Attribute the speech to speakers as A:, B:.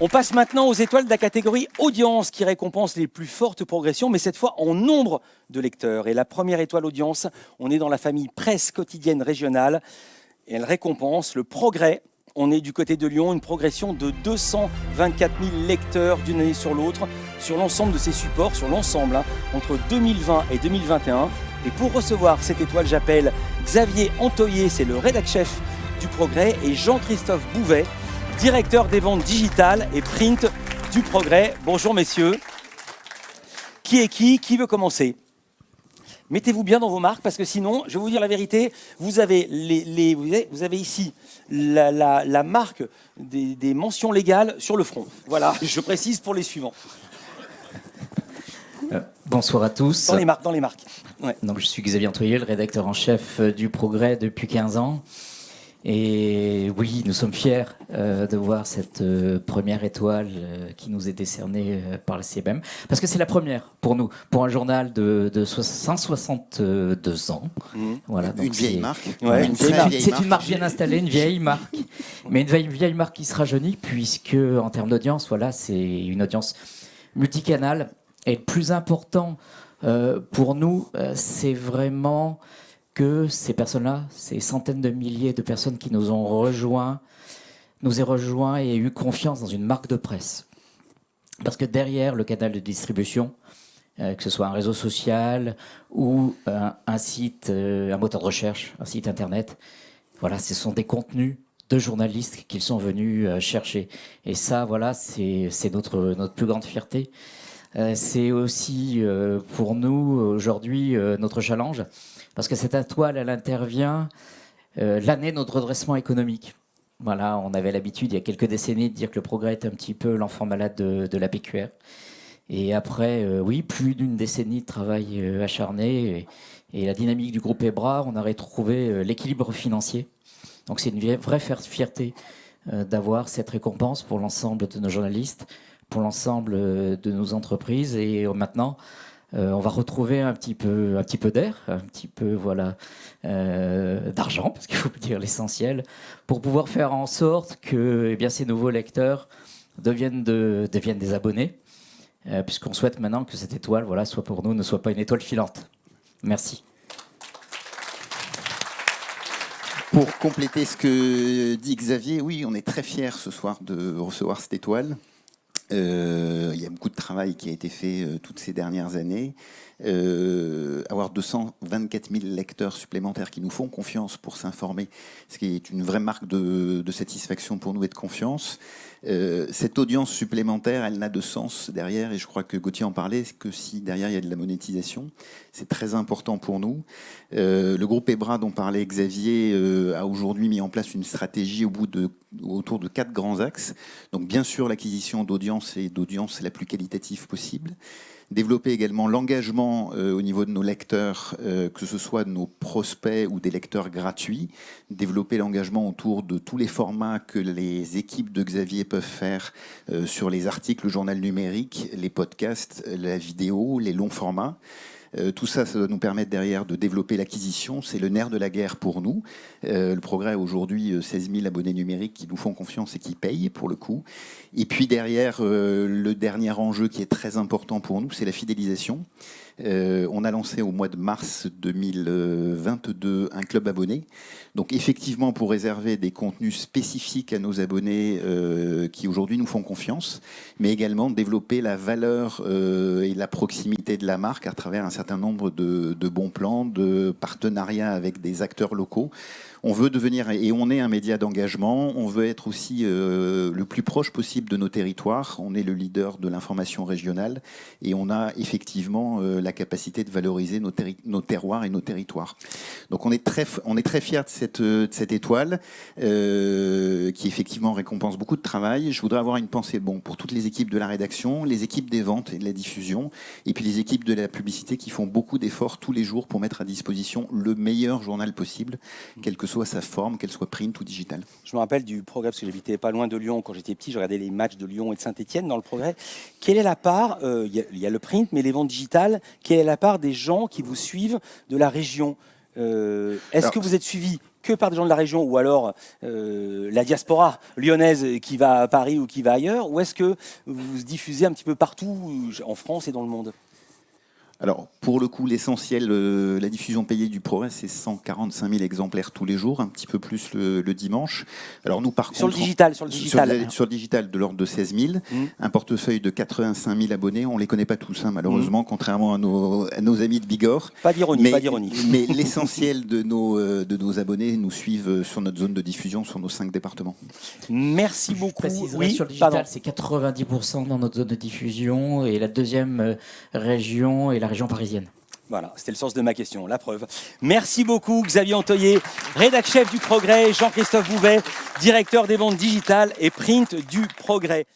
A: On passe maintenant aux étoiles de la catégorie audience qui récompense les plus fortes progressions, mais cette fois en nombre de lecteurs. Et la première étoile audience, on est dans la famille presse quotidienne régionale et elle récompense le progrès. On est du côté de Lyon, une progression de 224 000 lecteurs d'une année sur l'autre, sur l'ensemble de ces supports, sur l'ensemble, entre 2020 et 2021. Et pour recevoir cette étoile, j'appelle Xavier Antoyer, c'est le rédac-chef du Progrès, et Jean-Christophe Bouvet, directeur des ventes digitales et print du Progrès. Bonjour messieurs. Qui est qui? Qui veut commencer? Mettez-vous bien dans vos marques parce que sinon, je vais vous dire la vérité, vous avez, vous avez ici la marque des mentions légales sur le front. Voilà, je précise pour les suivants.
B: Bonsoir à tous.
A: Dans les marques. Ouais.
B: Donc, je suis Xavier Antoyer, le rédacteur en chef du Progrès depuis 15 ans. Et oui, nous sommes fiers de voir cette première étoile qui nous est décernée par le CBM. Parce que c'est la première pour nous, pour un journal de 162 ans. Voilà, donc
C: une vieille marque.
A: Ouais,
B: c'est une marque bien installée, une vieille marque. Mais une vieille marque qui se rajeunit, puisque en termes d'audience, voilà, c'est une audience multicanale. Et le plus important pour nous, c'est vraiment que ces personnes-là, ces centaines de milliers de personnes qui nous ont rejoints, nous aient rejoints et aient eu confiance dans une marque de presse. Parce que derrière le canal de distribution, que ce soit un réseau social ou un site, un moteur de recherche, un site internet, voilà, ce sont des contenus de journalistes qu'ils sont venus chercher. Et ça, voilà, c'est notre plus grande fierté. C'est aussi pour nous aujourd'hui notre challenge. Parce que cette étoile, elle intervient l'année de notre redressement économique. Voilà, on avait l'habitude, il y a quelques décennies, de dire que le Progrès est un petit peu l'enfant malade de la PQR. Et après, oui, plus d'une décennie de travail acharné et la dynamique du groupe EBRA, on a retrouvé l'équilibre financier. Donc c'est une vraie fierté d'avoir cette récompense pour l'ensemble de nos journalistes, pour l'ensemble de nos entreprises. Et maintenant, on va retrouver un petit peu d'air, un petit peu d'argent, parce qu'il faut dire l'essentiel, pour pouvoir faire en sorte que ces nouveaux lecteurs deviennent des abonnés, puisqu'on souhaite maintenant que cette étoile, soit pour nous, ne soit pas une étoile filante. Merci.
C: Pour compléter ce que dit Xavier, oui, on est très fiers ce soir de recevoir cette étoile. Il y a beaucoup de travail qui a été fait toutes ces dernières années. Avoir 224 000 lecteurs supplémentaires qui nous font confiance pour s'informer, ce qui est une vraie marque de satisfaction pour nous et de confiance. Cette audience supplémentaire, elle n'a de sens derrière, et je crois que Gauthier en parlait, que si derrière il y a de la monétisation. C'est très important pour nous. Le groupe EBRA dont parlait Xavier a aujourd'hui mis en place une stratégie autour de 4 grands axes. Donc bien sûr l'acquisition d'audience et d'audience la plus qualitative possible. Développer également l'engagement au niveau de nos lecteurs, que ce soit de nos prospects ou des lecteurs gratuits. Développer l'engagement autour de tous les formats que les équipes de Xavier peuvent faire sur les articles, le journal numérique, les podcasts, la vidéo, les longs formats. Tout ça, ça doit nous permettre derrière de développer l'acquisition. C'est le nerf de la guerre pour nous. Le Progrès a aujourd'hui 16 000 abonnés numériques qui nous font confiance et qui payent pour le coup. Et puis derrière, le dernier enjeu qui est très important pour nous, c'est la fidélisation. On a lancé au mois de mars 2022 un club abonné. Donc effectivement pour réserver des contenus spécifiques à nos abonnés qui aujourd'hui nous font confiance, mais également développer la valeur et la proximité de la marque à travers un certain nombre de bons plans, de partenariats avec des acteurs locaux. On veut devenir, et on est un média d'engagement, on veut être aussi le plus proche possible de nos territoires. On est le leader de l'information régionale et on a effectivement la capacité de valoriser nos terroirs et nos territoires. Donc on est très fiers de cette étoile qui effectivement récompense beaucoup de travail. Je voudrais avoir une pensée pour toutes les équipes de la rédaction, les équipes des ventes et de la diffusion, et puis les équipes de la publicité qui font beaucoup d'efforts tous les jours pour mettre à disposition le meilleur journal possible, quel que soit sa forme, qu'elle soit print ou digitale.
A: Je me rappelle du Progrès, parce que j'habitais pas loin de Lyon quand j'étais petit, je regardais les matchs de Lyon et de Saint-Etienne dans le Progrès. Quelle est la part, il y a le print, mais les ventes digitales, quelle est la part des gens qui vous suivent de la région? Est-ce que vous êtes suivi que par des gens de la région ou alors la diaspora lyonnaise qui va à Paris ou qui va ailleurs, ou est-ce que vous diffusez un petit peu partout en France et dans le monde?
C: Alors, pour le coup, l'essentiel, la diffusion payée du Progrès, c'est 145 000 exemplaires tous les jours, un petit peu plus le dimanche. Alors nous, par
A: Sur
C: contre...
A: le digital,
C: Sur le digital, de l'ordre de 16 000. Un portefeuille de 85 000 abonnés, on ne les connaît pas tous, hein, malheureusement, contrairement à nos amis de Bigorre.
A: Pas d'ironie, pas d'ironie.
C: Mais l'essentiel de nos abonnés nous suivent sur notre zone de diffusion, sur nos 5 départements.
A: Merci beaucoup.
B: Oui, sur le digital, c'est 90% dans notre zone de diffusion et la deuxième région est la région parisienne.
A: Voilà, c'était le sens de ma question, la preuve. Merci beaucoup Xavier Antoyer, rédac chef du Progrès, Jean-Christophe Bouvet, directeur des ventes digitales et print du Progrès.